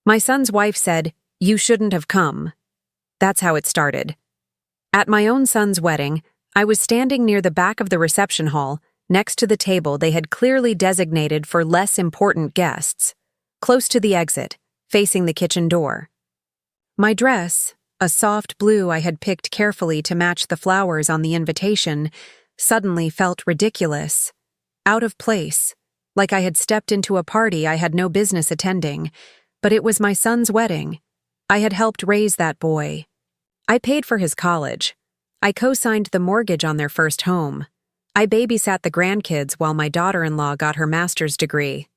My son's wife said, "You shouldn't have come." That's how it started. At my own son's wedding, I was standing near the back of the reception hall, next to the table they had clearly designated for less important guests, close to the exit, facing the kitchen door. My dress, a soft blue I had picked carefully to match the flowers on the invitation, suddenly felt ridiculous, out of place, like I had stepped into a party I had no business attending. But it was my son's wedding. I had helped raise that boy. I paid for his college. I co-signed the mortgage on their first home. I babysat the grandkids while my daughter-in-law got her master's degree.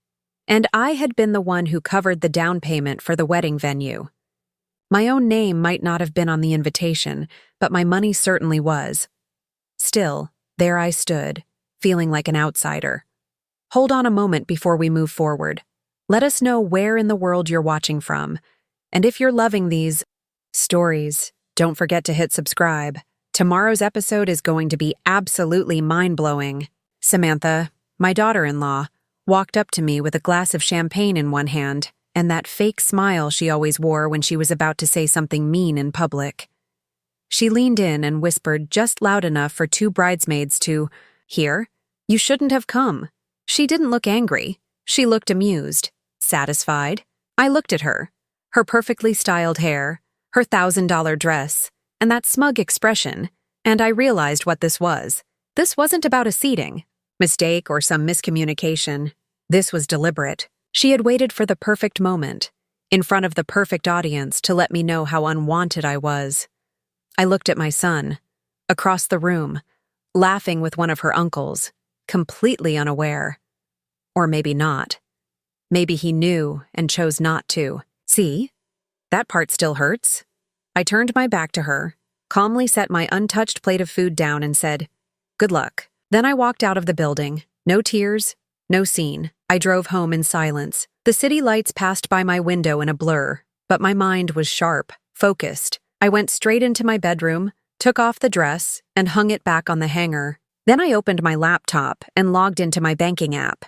And I had been the one who covered the down payment for the wedding venue. My own name might not have been on the invitation, but my money certainly was. Still, there I stood, feeling like an outsider. Hold on a moment before we move forward. Let us know where in the world you're watching from. And if you're loving these stories, don't forget to hit subscribe. Tomorrow's episode is going to be absolutely mind-blowing. Samantha, my daughter-in-law, walked up to me with a glass of champagne in one hand and that fake smile she always wore when she was about to say something mean in public. She leaned in and whispered just loud enough for two bridesmaids to hear, "You shouldn't have come." She didn't look angry. She looked amused, satisfied. I looked at her, her perfectly styled hair, her $1,000 dress, and that smug expression, and I realized what this was. This wasn't about a seating, mistake, or some miscommunication. This was deliberate. She had waited for the perfect moment, in front of the perfect audience, to let me know how unwanted I was. I looked at my son, across the room, laughing with one of her uncles, completely unaware. Or maybe not. Maybe he knew and chose not to. See? That part still hurts. I turned my back to her, calmly set my untouched plate of food down and said, "Good luck." Then I walked out of the building. No tears, no scene. I drove home in silence. The city lights passed by my window in a blur, but my mind was sharp, focused. I went straight into my bedroom, took off the dress, and hung it back on the hanger. Then I opened my laptop and logged into my banking app.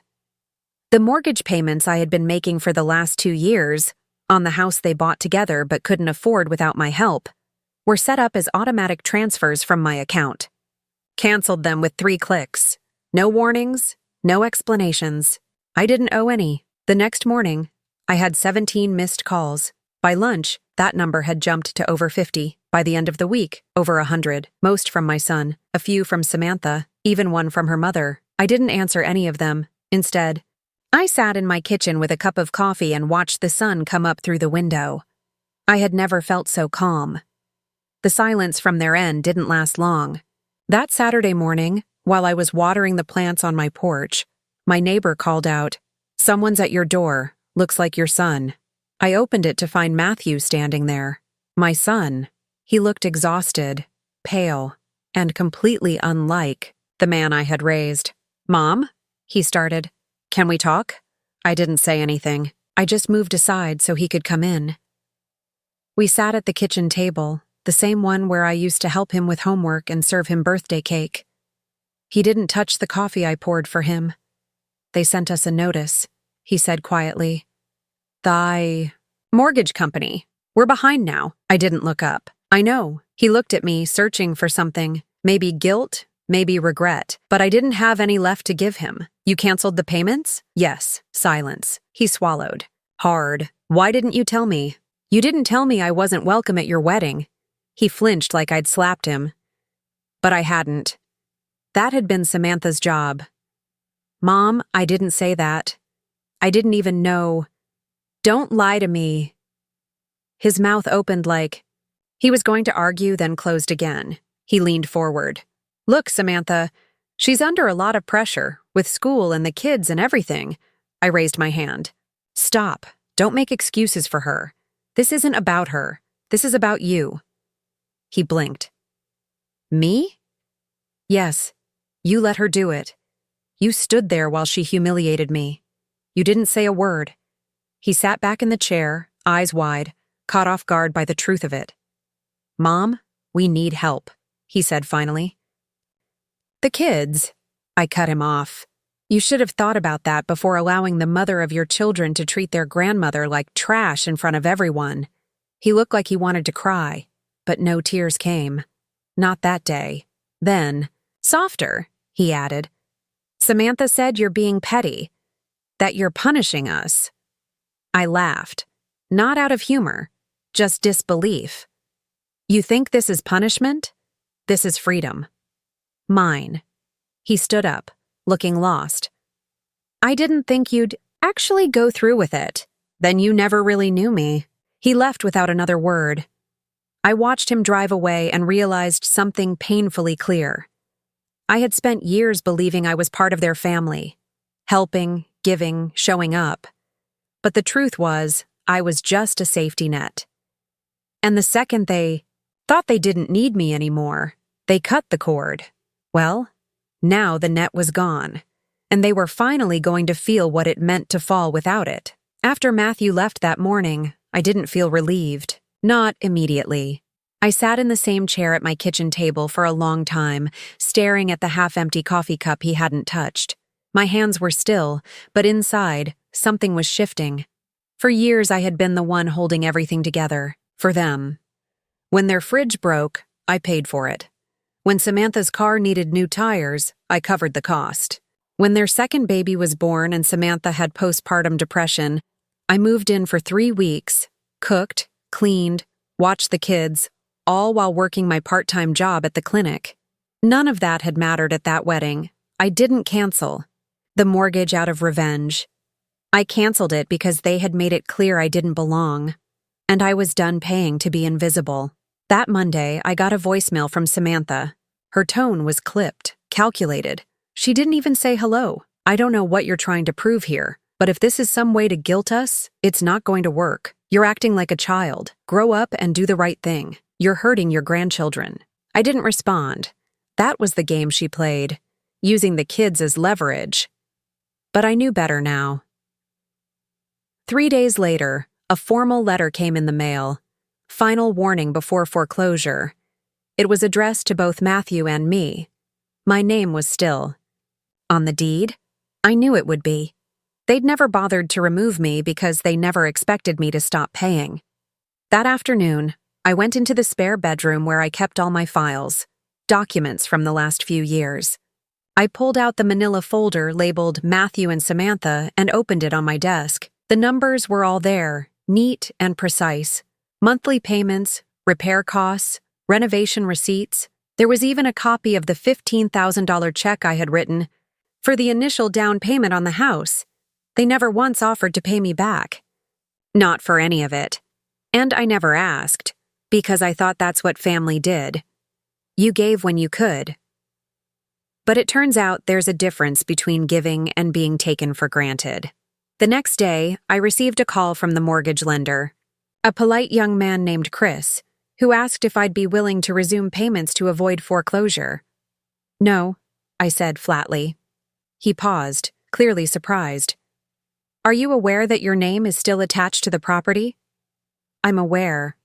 The mortgage payments I had been making for the last 2 years, on the house they bought together but couldn't afford without my help, were set up as automatic transfers from my account. Canceled them with 3 clicks. No warnings, no explanations. I didn't owe any. The next morning, I had 17 missed calls. By lunch, that number had jumped to over 50. By the end of the week, over 100, most from my son, a few from Samantha, even one from her mother. I didn't answer any of them. Instead, I sat in my kitchen with a cup of coffee and watched the sun come up through the window. I had never felt so calm. The silence from their end didn't last long. That Saturday morning, while I was watering the plants on my porch, my neighbor called out, "Someone's at your door. Looks like your son." I opened it to find Matthew standing there. My son. He looked exhausted, pale, and completely unlike the man I had raised. "Mom?" he started. "Can we talk?" I didn't say anything. I just moved aside so he could come in. We sat at the kitchen table, the same one where I used to help him with homework and serve him birthday cake. He didn't touch the coffee I poured for him. "They sent us a notice," he said quietly. "The mortgage company. We're behind now." I didn't look up. "I know." He looked at me, searching for something. Maybe guilt, maybe regret, but I didn't have any left to give him. "You canceled the payments?" "Yes." Silence. He swallowed. Hard. "Why didn't you tell me?" "You didn't tell me I wasn't welcome at your wedding." He flinched like I'd slapped him. But I hadn't. That had been Samantha's job. "Mom, I didn't say that. I didn't even know. Don't lie to me." His mouth opened like he was going to argue, then closed again. He leaned forward. "Look, Samantha, she's under a lot of pressure, with school and the kids and everything." I raised my hand. "Stop. Don't make excuses for her. This isn't about her. This is about you." He blinked. "Me?" "Yes. You let her do it. You stood there while she humiliated me. You didn't say a word." He sat back in the chair, eyes wide, caught off guard by the truth of it. "Mom, we need help," he said finally. "The kids," I cut him off. You should have thought about that before allowing the mother of your children to treat their grandmother like trash in front of everyone. He looked like he wanted to cry, but no tears came. Not that day. Then, softer, he added. Samantha said you're being petty, that you're punishing us. I laughed, not out of humor, just disbelief. You think this is punishment? This is freedom. Mine. He stood up, looking lost. I didn't think you'd actually go through with it. Then you never really knew me. He left without another word. I watched him drive away and realized something painfully clear. I had spent years believing I was part of their family, helping, giving, showing up. But the truth was, I was just a safety net. And the second they thought they didn't need me anymore, they cut the cord. Well, now the net was gone, and they were finally going to feel what it meant to fall without it. After Matthew left that morning, I didn't feel relieved. Not immediately. I sat in the same chair at my kitchen table for a long time, staring at the half-empty coffee cup he hadn't touched. My hands were still, but inside, something was shifting. For years I had been the one holding everything together, for them. When their fridge broke, I paid for it. When Samantha's car needed new tires, I covered the cost. When their second baby was born and Samantha had postpartum depression, I moved in for 3 weeks, cooked, cleaned, watched the kids, all while working my part-time job at the clinic. None of that had mattered at that wedding. I didn't cancel the mortgage out of revenge. I canceled it because they had made it clear I didn't belong, and I was done paying to be invisible. That Monday, I got a voicemail from Samantha. Her tone was clipped, calculated. She didn't even say hello. I don't know what you're trying to prove here, but if this is some way to guilt us, it's not going to work. You're acting like a child. Grow up and do the right thing. You're hurting your grandchildren. I didn't respond. That was the game she played, using the kids as leverage. But I knew better now. 3 days later, a formal letter came in the mail. Final warning before foreclosure. It was addressed to both Matthew and me. My name was still on the deed. I knew it would be. They'd never bothered to remove me because they never expected me to stop paying. That afternoon, I went into the spare bedroom where I kept all my files, documents from the last few years. I pulled out the manila folder labeled Matthew and Samantha and opened it on my desk. The numbers were all there, neat and precise. Monthly payments, repair costs, renovation receipts. There was even a copy of the $15,000 check I had written for the initial down payment on the house. They never once offered to pay me back. Not for any of it. And I never asked, because I thought that's what family did. You gave when you could. But it turns out there's a difference between giving and being taken for granted. The next day, I received a call from the mortgage lender, a polite young man named Chris, who asked if I'd be willing to resume payments to avoid foreclosure. No, I said flatly. He paused, clearly surprised. Are you aware that your name is still attached to the property? I'm aware,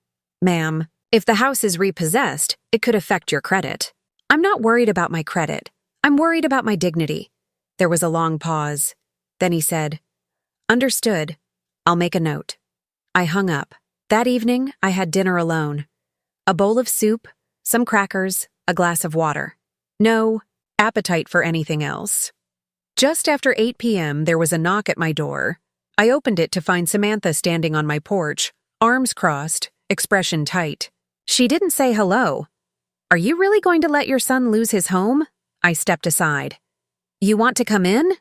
ma'am. If the house is repossessed, it could affect your credit. I'm not worried about my credit. I'm worried about my dignity. There was a long pause. Then he said, Understood. I'll make a note. I hung up. That evening, I had dinner alone. A bowl of soup, some crackers, a glass of water. No appetite for anything else. Just after 8 p.m., there was a knock at my door. I opened it to find Samantha standing on my porch, arms crossed, expression tight. She didn't say hello. Are you really going to let your son lose his home? I stepped aside. You want to come in?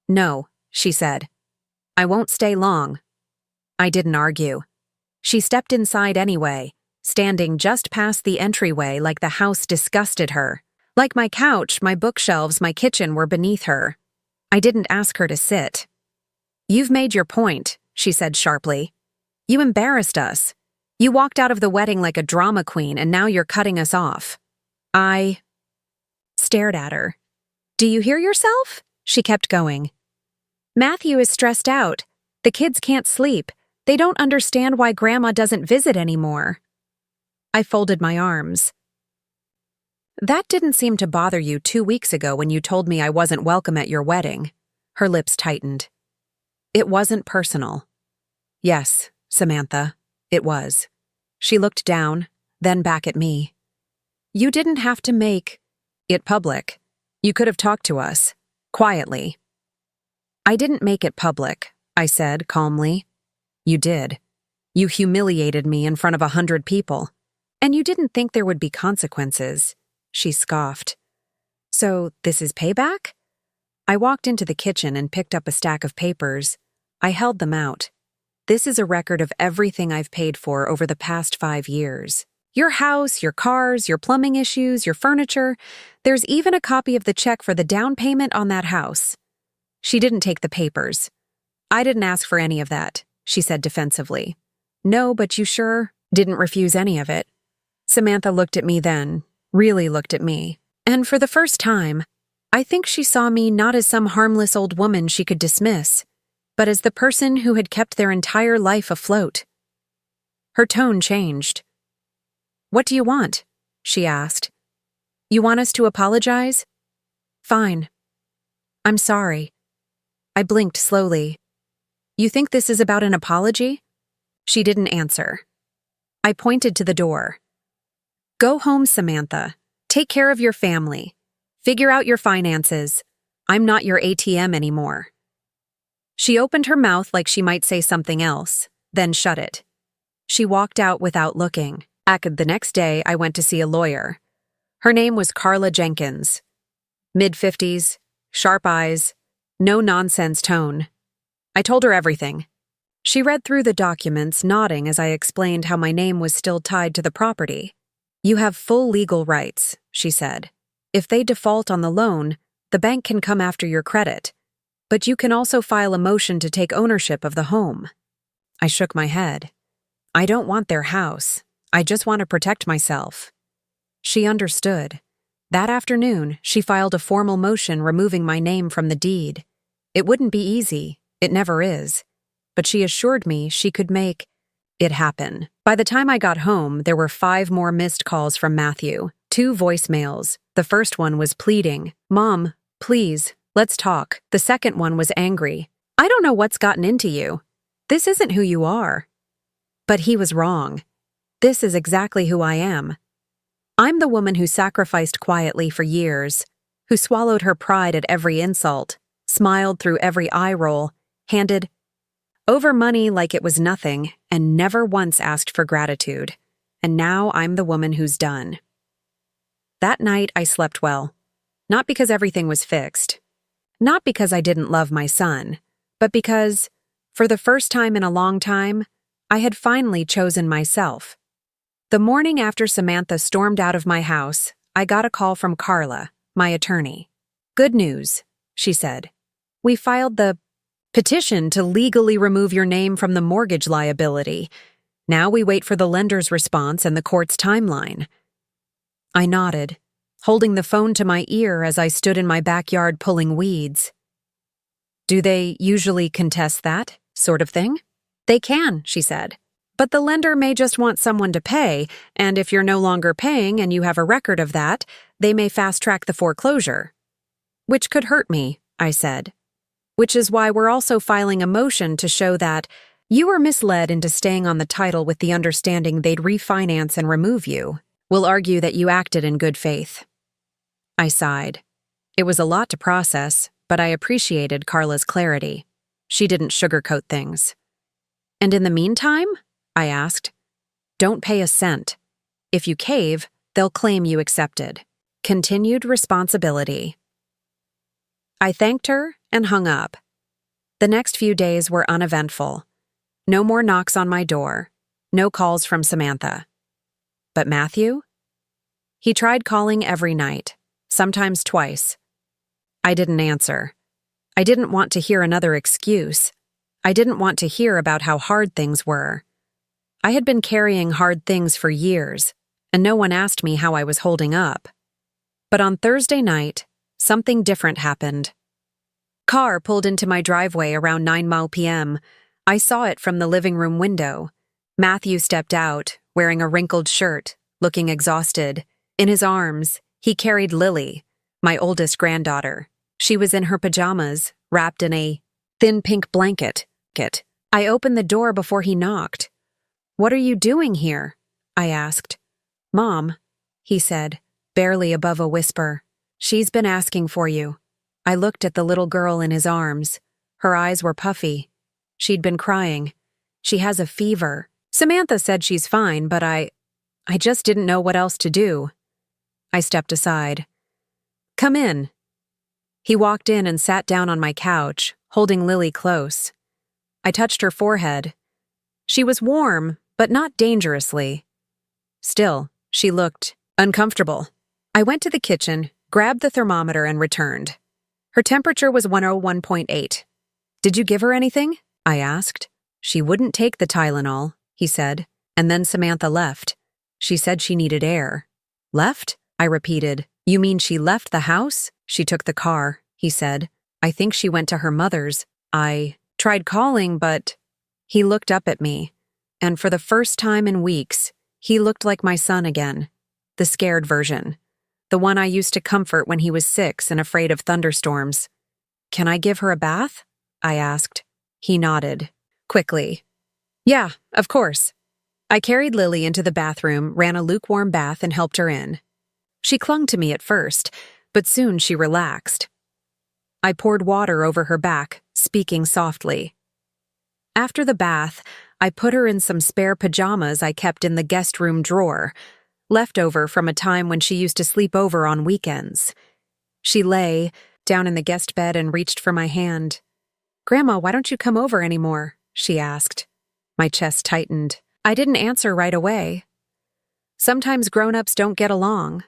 No, she said. I won't stay long. I didn't argue. She stepped inside anyway, standing just past the entryway like the house disgusted her. Like my couch, my bookshelves, my kitchen were beneath her. I didn't ask her to sit. You've made your point, she said sharply. You embarrassed us. You walked out of the wedding like a drama queen and now you're cutting us off. I stared at her. Do you hear yourself? She kept going. Matthew is stressed out. The kids can't sleep. They don't understand why Grandma doesn't visit anymore. I folded my arms. That didn't seem to bother you 2 weeks ago when you told me I wasn't welcome at your wedding. Her lips tightened. It wasn't personal. Yes, Samantha, it was. She looked down, then back at me. You didn't have to make it public. You could have talked to us, quietly. I didn't make it public, I said calmly. You did. You humiliated me in front of 100 people. And you didn't think there would be consequences. She scoffed. So this is payback? I walked into the kitchen and picked up a stack of papers. I held them out. This is a record of everything I've paid for over the past 5 years. Your house, your cars, your plumbing issues, your furniture. There's even a copy of the check for the down payment on that house. She didn't take the papers. I didn't ask for any of that, she said defensively. No, but you sure didn't refuse any of it. Samantha looked at me then, really looked at me. And for the first time, I think she saw me not as some harmless old woman she could dismiss, but as the person who had kept their entire life afloat. Her tone changed. What do you want? She asked. You want us to apologize? Fine. I'm sorry. I blinked slowly. You think this is about an apology? She didn't answer. I pointed to the door. Go home, Samantha. Take care of your family. Figure out your finances. I'm not your ATM anymore. She opened her mouth like she might say something else, then shut it. She walked out without looking. The next day, I went to see a lawyer. Her name was Carla Jenkins. Mid-50s, sharp eyes, no-nonsense tone. I told her everything. She read through the documents, nodding as I explained how my name was still tied to the property. You have full legal rights, she said. If they default on the loan, the bank can come after your credit. But you can also file a motion to take ownership of the home. I shook my head. I don't want their house. I just want to protect myself. She understood. That afternoon, she filed a formal motion removing my name from the deed. It wouldn't be easy. It never is. But she assured me she could make it happen. By the time I got home, there were 5 more missed calls from Matthew, 2 voicemails. The first one was pleading, Mom, please, let's talk. The second one was angry. I don't know what's gotten into you. This isn't who you are. But he was wrong. This is exactly who I am. I'm the woman who sacrificed quietly for years, who swallowed her pride at every insult, smiled through every eye roll, handed over money like it was nothing, and never once asked for gratitude. And now I'm the woman who's done. That night I slept well. Not because everything was fixed. Not because I didn't love my son, but because, for the first time in a long time, I had finally chosen myself. The morning after Samantha stormed out of my house, I got a call from Carla, my attorney. Good news, she said. We filed the petition to legally remove your name from the mortgage liability. Now we wait for the lender's response and the court's timeline. I nodded, holding the phone to my ear as I stood in my backyard pulling weeds. Do they usually contest that sort of thing? They can, she said. But the lender may just want someone to pay, and if you're no longer paying and you have a record of that, they may fast-track the foreclosure. Which could hurt me, I said. Which is why we're also filing a motion to show that you were misled into staying on the title with the understanding they'd refinance and remove you. We'll argue that you acted in good faith. I sighed. It was a lot to process, but I appreciated Carla's clarity. She didn't sugarcoat things. And in the meantime? I asked. Don't pay a cent. If you cave, they'll claim you accepted. Continued responsibility. I thanked her and hung up. The next few days were uneventful. No more knocks on my door. No calls from Samantha. But Matthew? He tried calling every night, sometimes twice. I didn't answer. I didn't want to hear another excuse. I didn't want to hear about how hard things were. I had been carrying hard things for years, and no one asked me how I was holding up. But on Thursday night, something different happened. Car pulled into my driveway around 9 p.m. I saw it from the living room window. Matthew stepped out, wearing a wrinkled shirt, looking exhausted. In his arms, he carried Lily, my oldest granddaughter. She was in her pajamas, wrapped in a thin pink blanket. I opened the door before he knocked. "What are you doing here?" I asked. "Mom," he said, barely above a whisper. "She's been asking for you." I looked at the little girl in his arms. Her eyes were puffy. She'd been crying. "She has a fever." Samantha said she's fine, but I just didn't know what else to do. I stepped aside. "Come in." He walked in and sat down on my couch, holding Lily close. I touched her forehead. She was warm, but not dangerously. Still, she looked uncomfortable. I went to the kitchen, grabbed the thermometer, and returned. Her temperature was 101.8. "Did you give her anything?" I asked. "She wouldn't take the Tylenol," he said, and then Samantha left. She said she needed air. "Left?" I repeated. "You mean she left the house?" "She took the car," he said. "I think she went to her mother's. I tried calling, but—" He looked up at me, and for the first time in weeks, he looked like my son again, the scared version, the one I used to comfort when he was 6 and afraid of thunderstorms. "Can I give her a bath?" I asked. He nodded. Quickly. "Yeah, of course." I carried Lily into the bathroom, ran a lukewarm bath, and helped her in. She clung to me at first, but soon she relaxed. I poured water over her back, speaking softly. After the bath, I put her in some spare pajamas I kept in the guest room drawer, leftover from a time when she used to sleep over on weekends. She lay down in the guest bed and reached for my hand. "Grandma, why don't you come over anymore?" she asked. My chest tightened. I didn't answer right away. "Sometimes grown-ups don't get along,"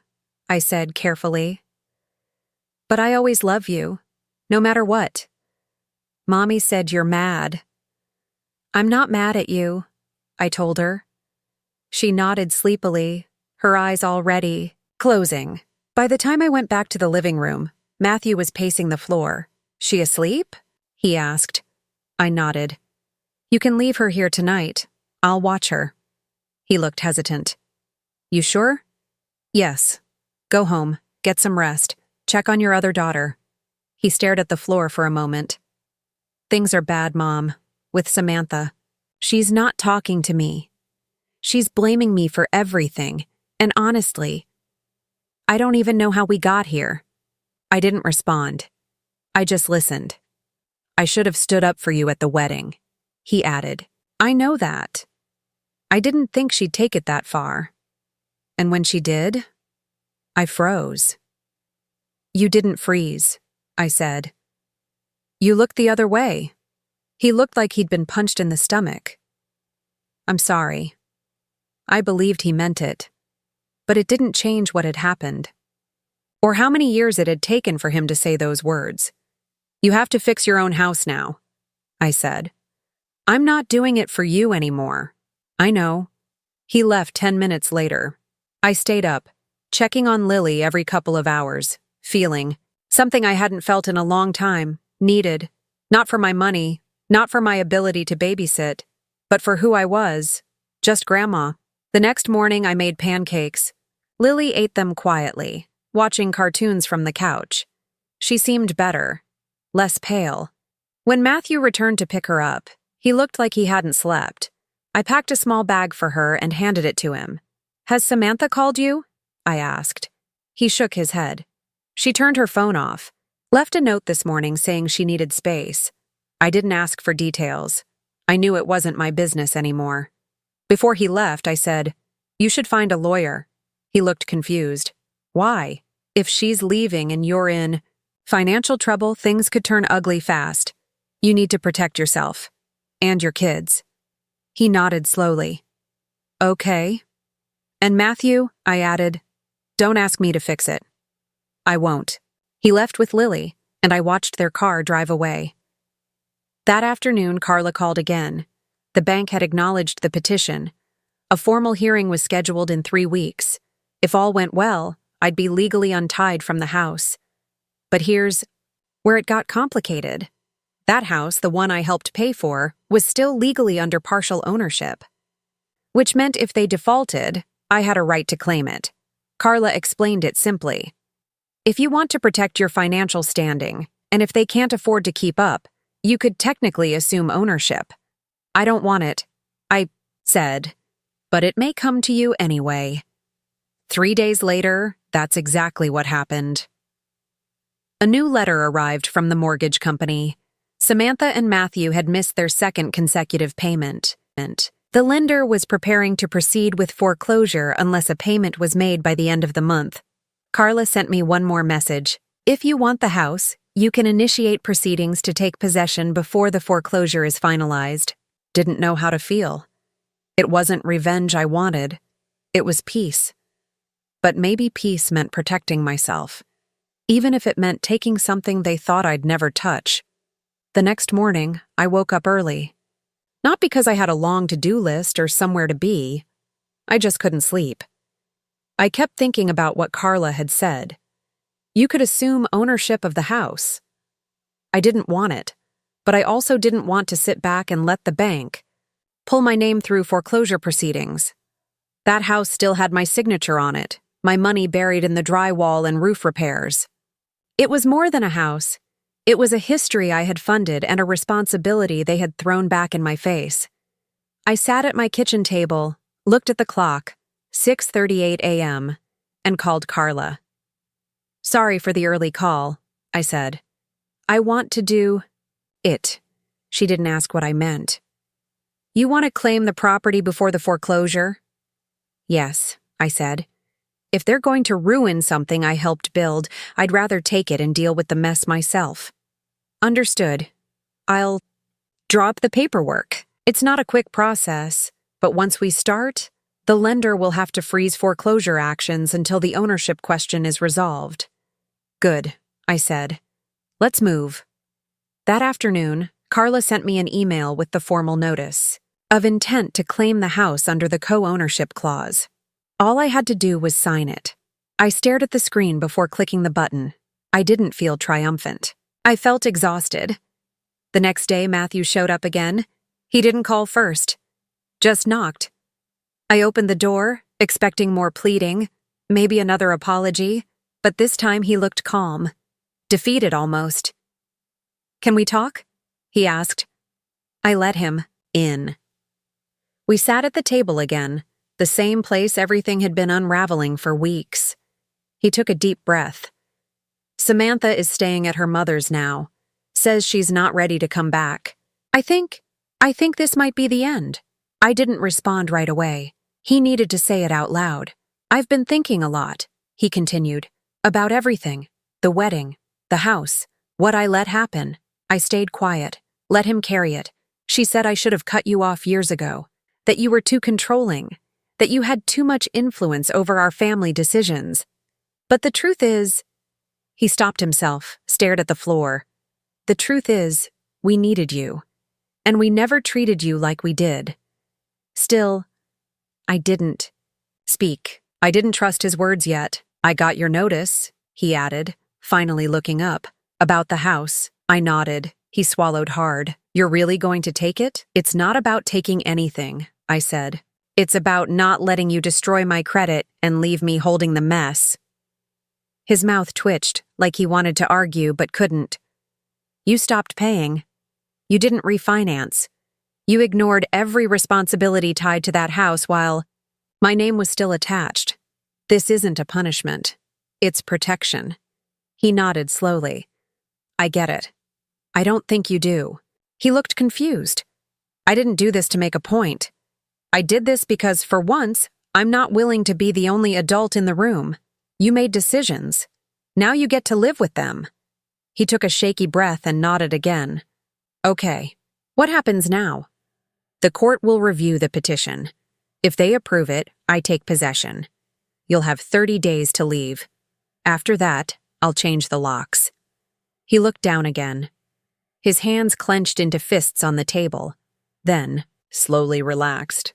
I said carefully. "But I always love you, no matter what." "Mommy said you're mad." "I'm not mad at you," I told her. She nodded sleepily, her eyes already closing. By the time I went back to the living room, Matthew was pacing the floor. "She asleep?" he asked. I nodded. "You can leave her here tonight. I'll watch her." He looked hesitant. "You sure?" "Yes. Go home, get some rest, check on your other daughter." He stared at the floor for a moment. "Things are bad, Mom, with Samantha. She's not talking to me. She's blaming me for everything, and honestly, I don't even know how we got here." I didn't respond. I just listened. "I should have stood up for you at the wedding," he added. "I know that. I didn't think she'd take it that far. And when she did, I froze." "You didn't freeze," I said. "You looked the other way." He looked like he'd been punched in the stomach. "I'm sorry." I believed he meant it, but it didn't change what had happened, or how many years it had taken for him to say those words. "You have to fix your own house now," I said. "I'm not doing it for you anymore." "I know." He left 10 minutes later. I stayed up, checking on Lily every couple of hours, feeling something I hadn't felt in a long time, needed, not for my money, not for my ability to babysit, but for who I was, just Grandma. The next morning I made pancakes. Lily ate them quietly, watching cartoons from the couch. She seemed better, less pale. When Matthew returned to pick her up, he looked like he hadn't slept. I packed a small bag for her and handed it to him. "Has Samantha called you?" I asked. He shook his head. "She turned her phone off. Left a note this morning saying she needed space." I didn't ask for details. I knew it wasn't my business anymore. Before he left, I said, "You should find a lawyer." He looked confused. "Why? If she's leaving and you're in financial trouble, things could turn ugly fast. You need to protect yourself. And your kids." He nodded slowly. "Okay." "And Matthew," I added, "don't ask me to fix it." "I won't." He left with Lily, and I watched their car drive away. That afternoon, Carla called again. The bank had acknowledged the petition. A formal hearing was scheduled in 3 weeks. If all went well, I'd be legally untied from the house. But here's where it got complicated. That house, the one I helped pay for, was still legally under partial ownership, which meant if they defaulted, I had a right to claim it. Carla explained it simply. "If you want to protect your financial standing, And if they can't afford to keep up, you could technically assume ownership. I don't want it, I said, but it may come to you anyway. 3 days later, that's exactly what happened. A new letter arrived from the mortgage company. Samantha and Matthew had missed their second consecutive payment. The lender was preparing to proceed with foreclosure unless a payment was made by the end of the month. Carla sent me one more message. If you want the house, you can initiate proceedings to take possession before the foreclosure is finalized. Didn't know how to feel. It wasn't revenge I wanted. It was peace. But maybe peace meant protecting myself, even if it meant taking something they thought I'd never touch. The next morning, I woke up early. Not because I had a long to-do list or somewhere to be. I just couldn't sleep. I kept thinking about what Carla had said. You could assume ownership of the house. I didn't want it, but I also didn't want to sit back and let the bank pull my name through foreclosure proceedings. That house still had my signature on it, my money buried in the drywall and roof repairs. It was more than a house. It was a history I had funded and a responsibility they had thrown back in my face. I sat at my kitchen table, looked at the clock, 6:38 a.m., and called Carla. Sorry for the early call, I said. I want to do it. She didn't ask what I meant. You want to claim the property before the foreclosure? Yes, I said. If they're going to ruin something I helped build, I'd rather take it and deal with the mess myself. Understood. I'll drop the paperwork. It's not a quick process, but once we start, the lender will have to freeze foreclosure actions until the ownership question is resolved. Good, I said. Let's move. That afternoon, Carla sent me an email with the formal notice of intent to claim the house under the co-ownership clause. All I had to do was sign it. I stared at the screen before clicking the button. I didn't feel triumphant. I felt exhausted. The next day, Matthew showed up again. He didn't call first, just knocked. I opened the door, expecting more pleading, maybe another apology, but this time he looked calm, defeated almost. Can we talk? He asked. I let him in. We sat at the table again, the same place everything had been unraveling for weeks. He took a deep breath. Samantha is staying at her mother's now, says she's not ready to come back. I think this might be the end. I didn't respond right away. He needed to say it out loud. I've been thinking a lot, he continued, about everything, the wedding, the house, what I let happen. I stayed quiet, let him carry it. She said I should have cut you off years ago, that you were too controlling, that you had too much influence over our family decisions. But the truth is, he stopped himself, stared at the floor. The truth is, we needed you, and we never treated you like we did. Still, I didn't speak. I didn't trust his words yet. I got your notice, he added, finally looking up. About the house, I nodded. He swallowed hard. You're really going to take it? It's not about taking anything, I said. It's about not letting you destroy my credit and leave me holding the mess. His mouth twitched, like he wanted to argue but couldn't. You stopped paying. You didn't refinance. You ignored every responsibility tied to that house while my name was still attached. This isn't a punishment. It's protection. He nodded slowly. I get it. I don't think you do. He looked confused. I didn't do this to make a point. I did this because, for once, I'm not willing to be the only adult in the room. You made decisions. Now you get to live with them. He took a shaky breath and nodded again. Okay. What happens now? The court will review the petition. If they approve it, I take possession. You'll have 30 days to leave. After that, I'll change the locks. He looked down again. His hands clenched into fists on the table. Then, slowly relaxed.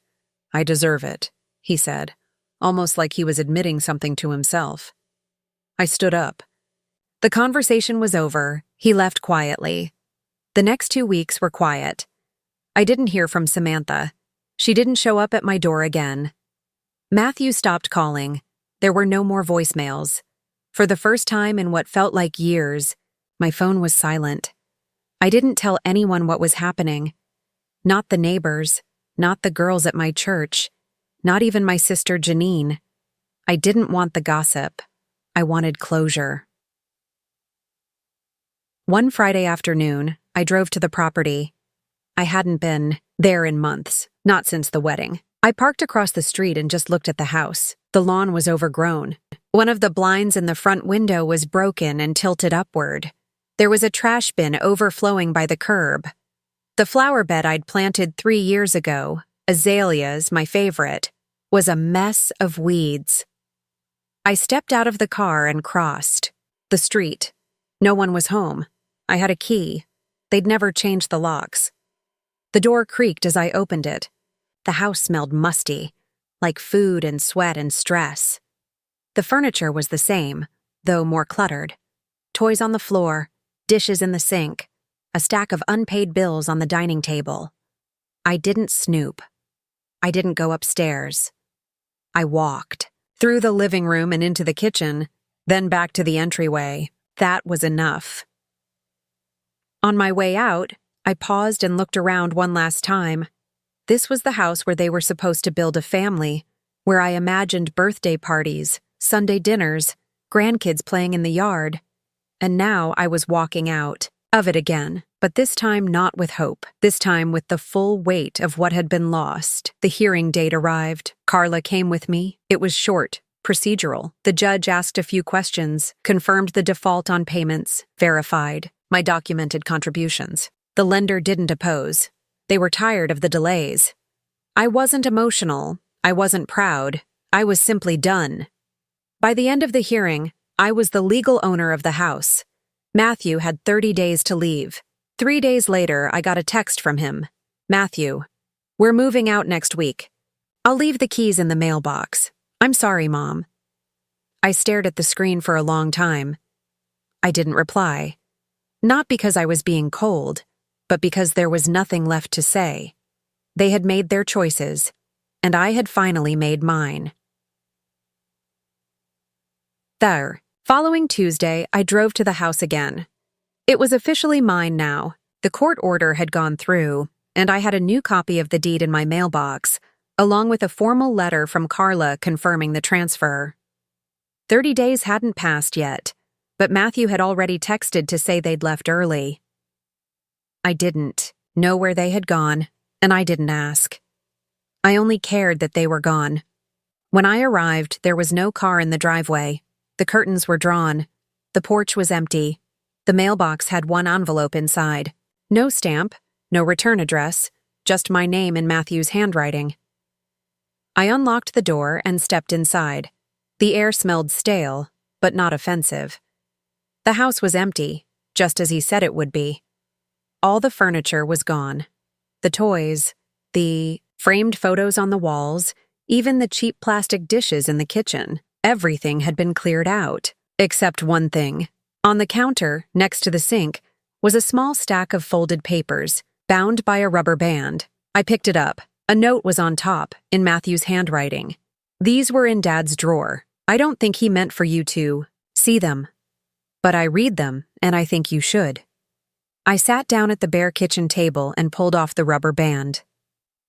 I deserve it, he said, almost like he was admitting something to himself. I stood up. The conversation was over. He left quietly. The next 2 weeks were quiet. I didn't hear from Samantha. She didn't show up at my door again. Matthew stopped calling. There were no more voicemails. For the first time in what felt like years, My phone was silent. I didn't tell anyone what was happening. Not the neighbors, not the girls at my church, not even my sister Janine. I didn't want the gossip. I wanted closure. One Friday afternoon, I drove to the property. I hadn't been there in months, not since the wedding. I parked across the street and just looked at the house. The lawn was overgrown. One of the blinds in the front window was broken and tilted upward. There was a trash bin overflowing by the curb. The flower bed I'd planted 3 years ago, azaleas, my favorite, was a mess of weeds. I stepped out of the car and crossed the street. No one was home. I had a key. They'd never changed the locks. The door creaked as I opened it. The house smelled musty, like food and sweat and stress. The furniture was the same, though more cluttered. Toys on the floor, dishes in the sink, a stack of unpaid bills on the dining table. I didn't snoop. I didn't go upstairs. I walked through the living room and into the kitchen, then back to the entryway. That was enough. On my way out, I paused and looked around one last time. This was the house where they were supposed to build a family, where I imagined birthday parties, Sunday dinners, grandkids playing in the yard. And now I was walking out of it again, but this time not with hope. This time with the full weight of what had been lost. The hearing date arrived. Carla came with me. It was short, procedural. The judge asked a few questions, confirmed the default on payments, verified my documented contributions. The lender didn't oppose. They were tired of the delays. I wasn't emotional. I wasn't proud. I was simply done. By the end of the hearing, I was the legal owner of the house. Matthew had 30 days to leave. 3 days later, I got a text from him. Matthew, we're moving out next week. I'll leave the keys in the mailbox. I'm sorry, Mom. I stared at the screen for a long time. I didn't reply. Not because I was being cold, but because there was nothing left to say. They had made their choices, and I had finally made mine. There. Following Tuesday, I drove to the house again. It was officially mine now. The court order had gone through, and I had a new copy of the deed in my mailbox, along with a formal letter from Carla confirming the transfer. 30 days hadn't passed yet, but Matthew had already texted to say they'd left early. I didn't know where they had gone, and I didn't ask. I only cared that they were gone. When I arrived, there was no car in the driveway. The curtains were drawn. The porch was empty. The mailbox had one envelope inside. No stamp, no return address, just my name in Matthew's handwriting. I unlocked the door and stepped inside. The air smelled stale, but not offensive. The house was empty, just as he said it would be. All the furniture was gone. The toys, the framed photos on the walls, even the cheap plastic dishes in the kitchen. Everything had been cleared out, except one thing. On the counter, next to the sink, was a small stack of folded papers, bound by a rubber band. I picked it up. A note was on top, in Matthew's handwriting. These were in Dad's drawer. I don't think he meant for you to see them. But I read them, and I think you should. I sat down at the bare kitchen table and pulled off the rubber band.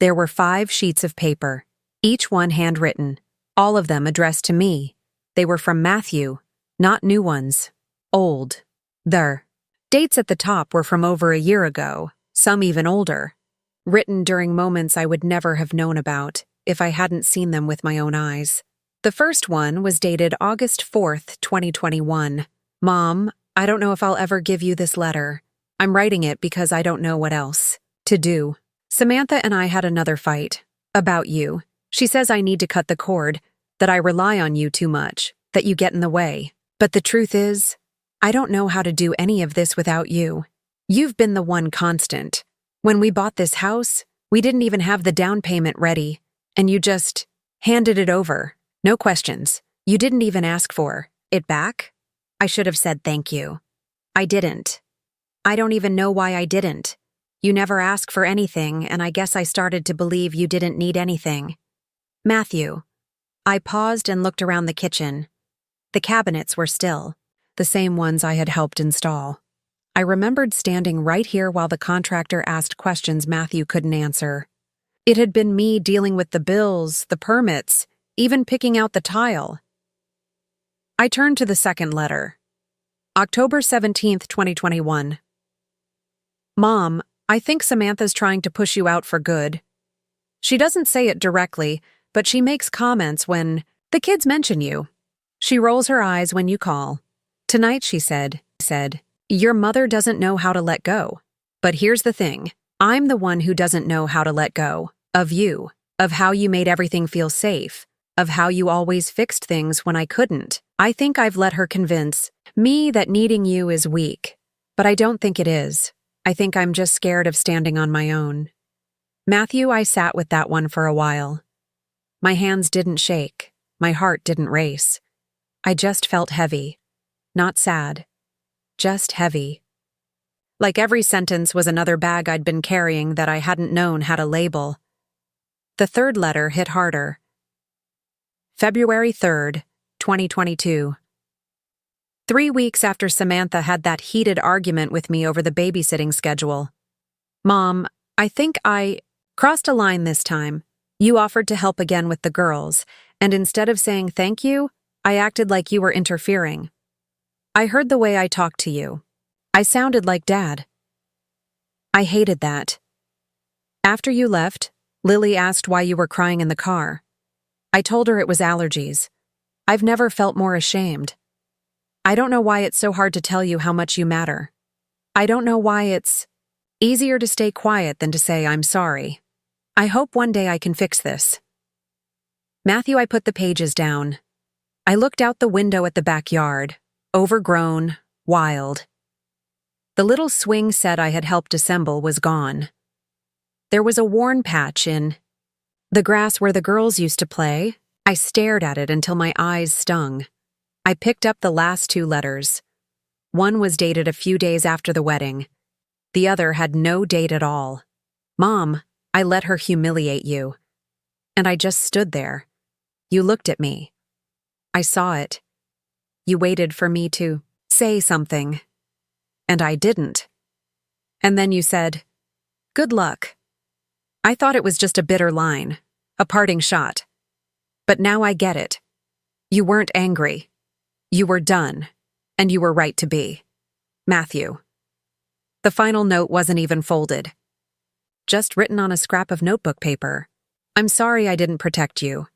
There were 5 sheets of paper, each one handwritten, all of them addressed to me. They were from Matthew, not new ones. Old. Their dates at the top were from over a year ago, some even older. Written during moments I would never have known about if I hadn't seen them with my own eyes. The first one was dated August 4th, 2021. Mom, I don't know if I'll ever give you this letter. I'm writing it because I don't know what else to do. Samantha and I had another fight. About you. She says I need to cut the cord, that I rely on you too much, that you get in the way. But the truth is, I don't know how to do any of this without you. You've been the one constant. When we bought this house, we didn't even have the down payment ready, and you just handed it over. No questions. You didn't even ask for it back? I should have said thank you. I didn't. I don't even know why I didn't. You never asked for anything, and I guess I started to believe you didn't need anything. Matthew. I paused and looked around the kitchen. The cabinets were still, the same ones I had helped install. I remembered standing right here while the contractor asked questions Matthew couldn't answer. It had been me dealing with the bills, the permits, even picking out the tile. I turned to the second letter. October 17th, 2021. Mom, I think Samantha's trying to push you out for good. She doesn't say it directly, but she makes comments when the kids mention you. She rolls her eyes when you call. Tonight, she said, your mother doesn't know how to let go. But here's the thing. I'm the one who doesn't know how to let go. Of you. Of how you made everything feel safe. Of how you always fixed things when I couldn't. I think I've let her convince me that needing you is weak. But I don't think it is. I think I'm just scared of standing on my own. Matthew, I sat with that one for a while. My hands didn't shake. My heart didn't race. I just felt heavy. Not sad. Just heavy. Like every sentence was another bag I'd been carrying that I hadn't known how to label. The third letter hit harder. February 3rd, 2022. 3 weeks after Samantha had that heated argument with me over the babysitting schedule. Mom, I think I crossed a line this time. You offered to help again with the girls, and instead of saying thank you, I acted like you were interfering. I heard the way I talked to you. I sounded like Dad. I hated that. After you left, Lily asked why you were crying in the car. I told her it was allergies. I've never felt more ashamed. I don't know why it's so hard to tell you how much you matter. I don't know why it's easier to stay quiet than to say I'm sorry. I hope one day I can fix this. Matthew, I put the pages down. I looked out the window at the backyard, overgrown, wild. The little swing set I had helped assemble was gone. There was a worn patch in the grass where the girls used to play. I stared at it until my eyes stung. I picked up the last 2 letters. One was dated a few days after the wedding. The other had no date at all. Mom, I let her humiliate you. And I just stood there. You looked at me. I saw it. You waited for me to say something. And I didn't. And then you said, "Good luck." I thought it was just a bitter line, a parting shot. But now I get it. You weren't angry. You were done, and you were right to be. Matthew. The final note wasn't even folded. Just written on a scrap of notebook paper. I'm sorry I didn't protect you.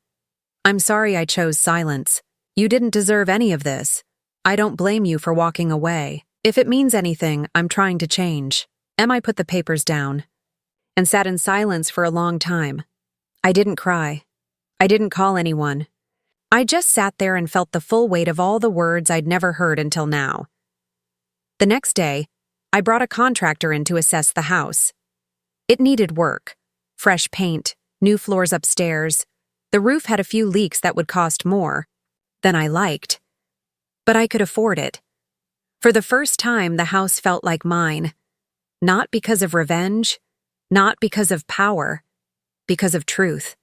I'm sorry I chose silence. You didn't deserve any of this. I don't blame you for walking away. If it means anything, I'm trying to change. I put the papers down and sat in silence for a long time. I didn't cry. I didn't call anyone. I just sat there and felt the full weight of all the words I'd never heard until now. The next day, I brought a contractor in to assess the house. It needed work. Fresh paint, new floors upstairs. The roof had a few leaks that would cost more than I liked. But I could afford it. For the first time, the house felt like mine. Not because of revenge, not because of power, because of truth.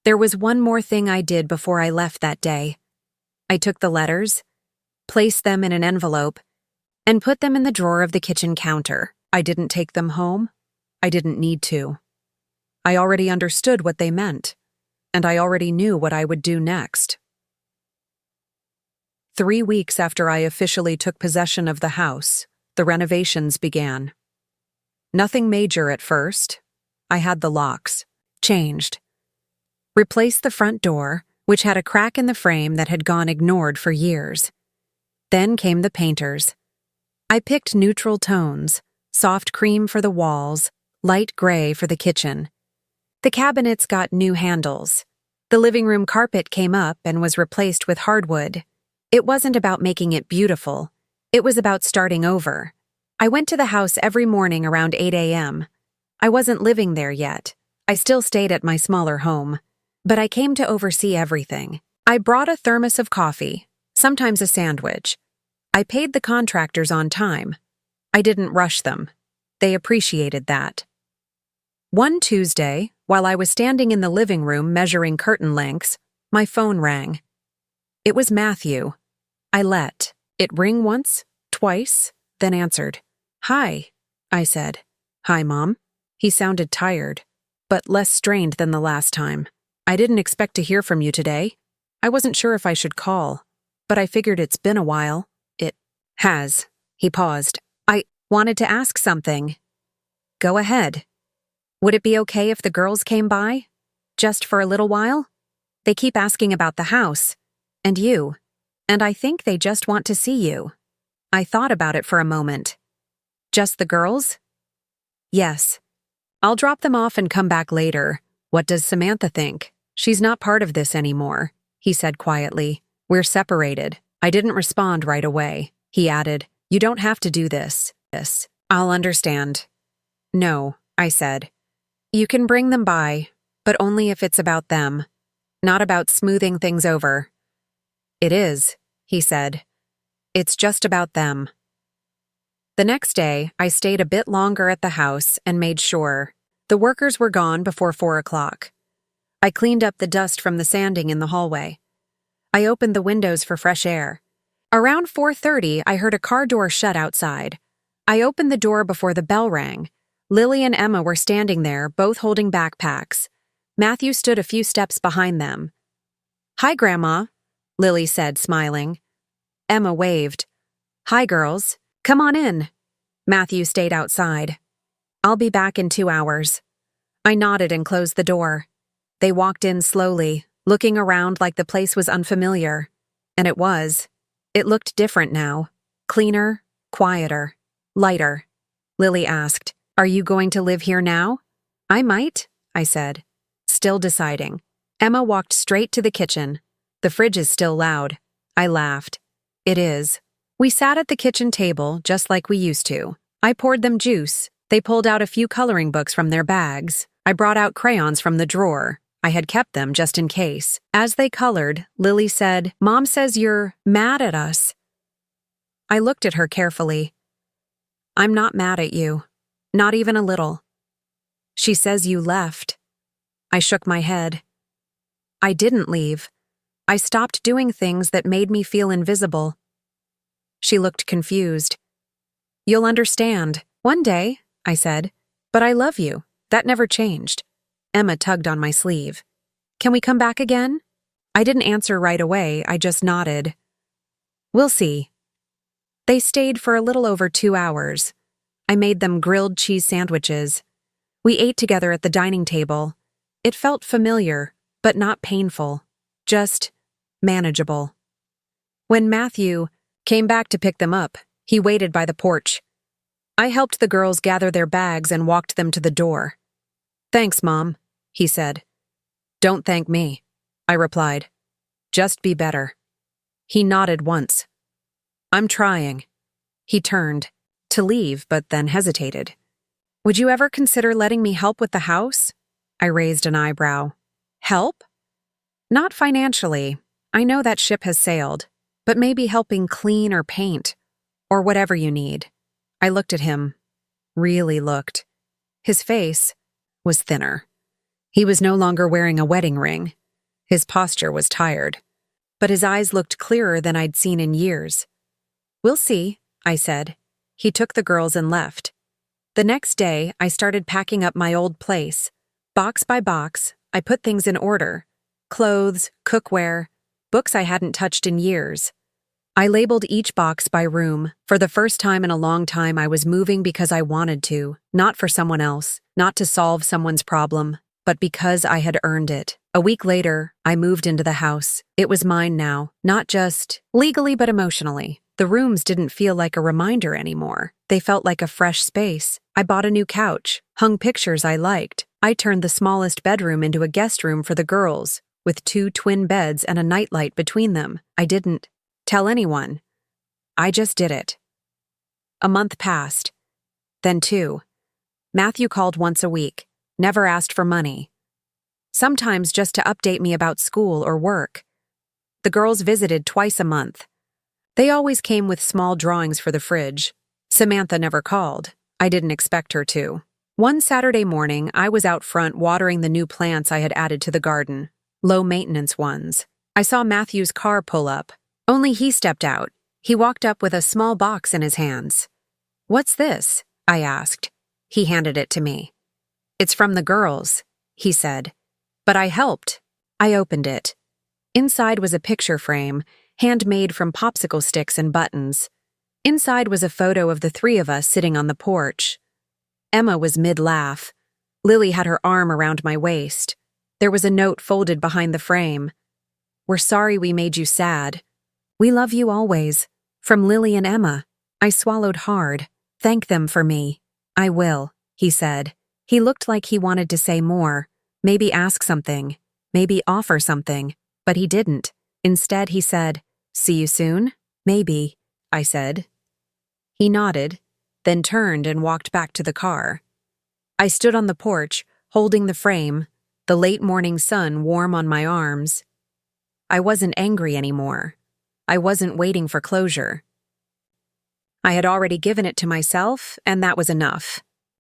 There was one more thing I did before I left that day. I took the letters, placed them in an envelope, and put them in the drawer of the kitchen counter. I didn't take them home. I didn't need to. I already understood what they meant, and I already knew what I would do next. 3 weeks after I officially took possession of the house, the renovations began. Nothing major at first. I had the locks changed. Replaced the front door, which had a crack in the frame that had gone ignored for years. Then came the painters. I picked neutral tones, soft cream for the walls, light gray for the kitchen. The cabinets got new handles. The living room carpet came up and was replaced with hardwood. It wasn't about making it beautiful. It was about starting over. I went to the house every morning around 8 a.m. I wasn't living there yet. I still stayed at my smaller home. But I came to oversee everything. I brought a thermos of coffee, sometimes a sandwich. I paid the contractors on time. I didn't rush them. They appreciated that. One Tuesday, while I was standing in the living room measuring curtain lengths, my phone rang. It was Matthew. I let it ring once, twice, then answered. "Hi," I said. "Hi, Mom." He sounded tired, but less strained than the last time. "I didn't expect to hear from you today. I wasn't sure if I should call, but I figured it's been a while." "It has." He paused. "I wanted to ask something." "Go ahead." "Would it be okay if the girls came by? Just for a little while? They keep asking about the house. And you. And I think they just want to see you." I thought about it for a moment. "Just the girls?" "Yes. I'll drop them off and come back later. What does Samantha think?" "She's not part of this anymore," he said quietly. "We're separated." I didn't respond right away. He added, "You don't have to do this. I'll understand." "No," I said. "You can bring them by, but only if it's about them, not about smoothing things over." "It is," he said. "It's just about them." The next day, I stayed a bit longer at the house and made sure. The workers were gone before 4 o'clock. I cleaned up the dust from the sanding in the hallway. I opened the windows for fresh air. Around 4:30, I heard a car door shut outside. I opened the door before the bell rang. Lily and Emma were standing there, both holding backpacks. Matthew stood a few steps behind them. "Hi, Grandma," Lily said, smiling. Emma waved. "Hi, girls. Come on in." Matthew stayed outside. "I'll be back in 2 hours." I nodded and closed the door. They walked in slowly, looking around like the place was unfamiliar. And it was. It looked different now. Cleaner, quieter, lighter. Lily asked, "Are you going to live here now?" "I might," I said, still deciding. Emma walked straight to the kitchen. "The fridge is still loud." I laughed. "It is." We sat at the kitchen table just like we used to. I poured them juice. They pulled out a few coloring books from their bags. I brought out crayons from the drawer. I had kept them just in case. As they colored, Lily said, "Mom says you're mad at us." I looked at her carefully. "I'm not mad at you. Not even a little." "She says you left." I shook my head. "I didn't leave. I stopped doing things that made me feel invisible." She looked confused. "You'll understand. One day," I said. "But I love you. That never changed." Emma tugged on my sleeve. "Can we come back again?" I didn't answer right away, I just nodded. "We'll see." They stayed for a little over 2 hours. I made them grilled cheese sandwiches. We ate together at the dining table. It felt familiar, but not painful. Just manageable. When Matthew came back to pick them up, he waited by the porch. I helped the girls gather their bags and walked them to the door. "Thanks, Mom," he said. "Don't thank me," I replied. "Just be better." He nodded once. "I'm trying." He turned to leave, but then hesitated. "Would you ever consider letting me help with the house?" I raised an eyebrow. "Help?" "Not financially. I know that ship has sailed. But maybe helping clean or paint, or whatever you need." I looked at him. Really looked. His face was thinner. He was no longer wearing a wedding ring. His posture was tired. But his eyes looked clearer than I'd seen in years. "We'll see," I said. He took the girls and left. The next day, I started packing up my old place. Box by box, I put things in order. Clothes, cookware, books I hadn't touched in years. I labeled each box by room. For the first time in a long time, I was moving because I wanted to, not for someone else, not to solve someone's problem, but because I had earned it. A week later, I moved into the house. It was mine now, not just legally but emotionally. The rooms didn't feel like a reminder anymore. They felt like a fresh space. I bought a new couch, hung pictures I liked. I turned the smallest bedroom into a guest room for the girls, with 2 twin beds and a nightlight between them. I didn't tell anyone. I just did it. A month passed. Then 2. Matthew called once a week, never asked for money. Sometimes just to update me about school or work. The girls visited twice a month. They always came with small drawings for the fridge. Samantha never called. I didn't expect her to. One Saturday morning, I was out front watering the new plants I had added to the garden, low-maintenance ones. I saw Matthew's car pull up. Only he stepped out. He walked up with a small box in his hands. "What's this?" I asked. He handed it to me. "It's from the girls," he said. "But I helped." I opened it. Inside was a picture frame, handmade from popsicle sticks and buttons. Inside was a photo of the three of us sitting on the porch. Emma was mid-laugh. Lily had her arm around my waist. There was a note folded behind the frame. "We're sorry we made you sad. We love you always. From Lily and Emma." I swallowed hard. "Thank them for me." "I will," he said. He looked like he wanted to say more, maybe ask something, maybe offer something, but he didn't. Instead, he said, "See you soon?" "Maybe," I said. He nodded, then turned and walked back to the car. I stood on the porch, holding the frame, the late morning sun warm on my arms. I wasn't angry anymore. I wasn't waiting for closure. I had already given it to myself, and that was enough.